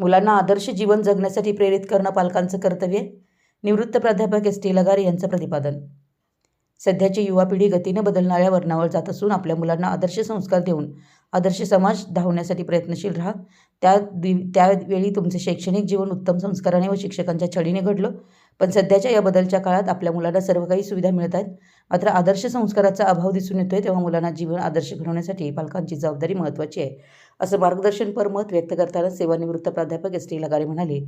मुलांना आदर्श जीवन जगण्यासाठी प्रेरित करणं पालकांचं कर्तव्य. निवृत्त प्राध्यापक एस टी लगारे यांचं प्रतिपादन. सध्याची युवा पिढी गतीनं बदलणाऱ्या वळणावर जात असून आपल्या मुलांना आदर्श संस्कार देऊन आदर्श समाज धावण्यासाठी प्रयत्नशील राहा. त्यावेळी तुमचे शैक्षणिक जीवन उत्तम संस्काराने व शिक्षकांच्या छडीने घडलं. पण सध्याच्या या बदलच्या काळात आपल्या मुलांना सर्व काही सुविधा मिळत आहेत, मात्र आदर्श संस्काराचा अभाव दिसून येतोय. तेव्हा मुलांना जीवन आदर्श घडवण्यासाठी पालकांची जबाबदारी महत्त्वाची आहे, असं मार्गदर्शनपर मत व्यक्त करताना सेवानिवृत्त प्राध्यापक एस टी लगारे म्हणाले.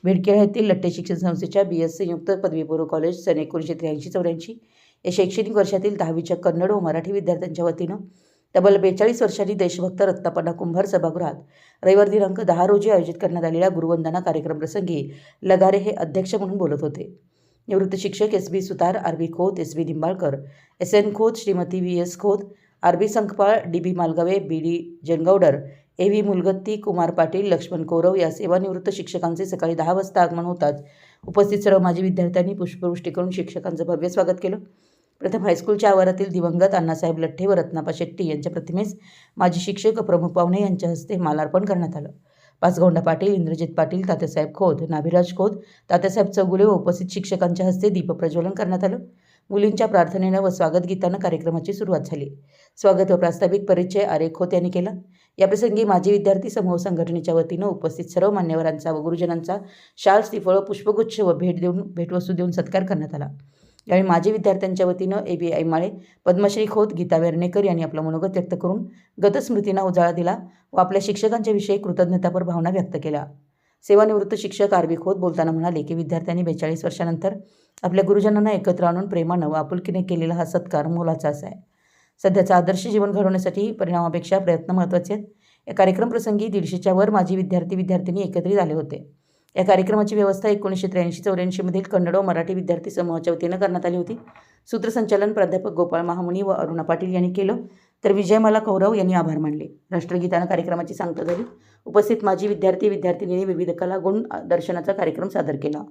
बीडखेडा येथील लट्टे शिक्षण संस्थेच्या BS संयुक्त पदवीपूर्व कॉलेज सन 1983-84 या शैक्षणिक वर्षातील 10वीच्या कन्नड व मराठी विद्यार्थ्यांच्या वतीनं तब्बल 42 वर्षांनी देशभक्त रत्नापन्ना कुंभार सभागृहात रविवार दिनांक 10 रोजी आयोजित करण्यात आलेल्या गुरुवंदना कार्यक्रमप्रसंगी लगारे हे अध्यक्ष म्हणून बोलत होते. निवृत्त शिक्षक SB सुतार, RB Khot, SB Nimbalkar, SN Khot, Shrimati VS Khot, RB Sankpal, DB Malgave, BD जनगौडर, AV मुलगत्ती, Kumar Patil, Laxman Kaurava या सेवानिवृत्त शिक्षकांचे सकाळी 10 वाजता आगमन होताच उपस्थित सर्व माजी विद्यार्थ्यांनी पुष्पवृष्टी करून शिक्षकांचं भव्य स्वागत केलं. प्रथम हायस्कूलच्या आवारातील दिवंगत अण्णासाहेब लठ्ठे व रत्नापा शेट्टी यांच्या प्रतिमेस माजी शिक्षक प्रमुख पाहुणे यांच्या हस्ते मालार्पण करण्यात आलं. पाचगोंडा पाटील, इंद्रजित पाटील, तात्यासाहेब खोत, नाभिराज खोत, तात्यासाहेब चौगुले व उपस्थित शिक्षकांच्या हस्ते दीपप्रज्वलन करण्यात आलं. मुलींच्या प्रार्थनेनं व स्वागत गीतानं कार्यक्रमाची सुरुवात झाली. स्वागत व प्रास्ताविक परिचय आरे खोत यांनी केला. याप्रसंगी माजी विद्यार्थी समूह संघटनेच्या वतीनं उपस्थित सर्व मान्यवरांचा व गुरुजनांचा शाल, श्रीफळ, पुष्पगुच्छ व भेटवस्तू देऊन सत्कार करण्यात आला. यावेळी माजी विद्यार्थ्यांच्या वतीनं AB ऐमाळे, पद्मश्री खोत, गीता वेर्णेकर यांनी आपलं मनोगत व्यक्त करून गतस्मृतींना उजाळा दिला व आपल्या शिक्षकांच्या विषयी कृतज्ञतापर भावना व्यक्त केल्या. सेवानिवृत्त शिक्षक RB खोत बोलताना म्हणाले की विद्यार्थ्यांनी 42 वर्षांनंतर आपल्या गुरुजनांना एकत्र आणून प्रेमानं व आपुलकीने केलेला हा सत्कार मोलाचा असा आहे. सध्याचं आदर्श जीवन घडवण्यासाठी परिणामापेक्षा प्रयत्न महत्त्वाचे आहेत. या कार्यक्रमप्रसंगी 150च्या वर माजी विद्यार्थी-विद्यार्थिनी एकत्रित आले होते. या कार्यक्रमाची व्यवस्था 1983-84 मधील कन्नड व मराठी विद्यार्थी समूहाच्या वतीनं करण्यात आली होती. सूत्रसंचालन प्राध्यापक गोपाळ महामुनी व अरुणा पाटील यांनी केलं, तर विजयमाला कौरव यांनी आभार मानले. राष्ट्रगीतानं कार्यक्रमाची सांगता झाली. उपस्थित माजी विद्यार्थी-विद्यार्थिनींनी विविध कला गुण दर्शनाचा कार्यक्रम सादर केला.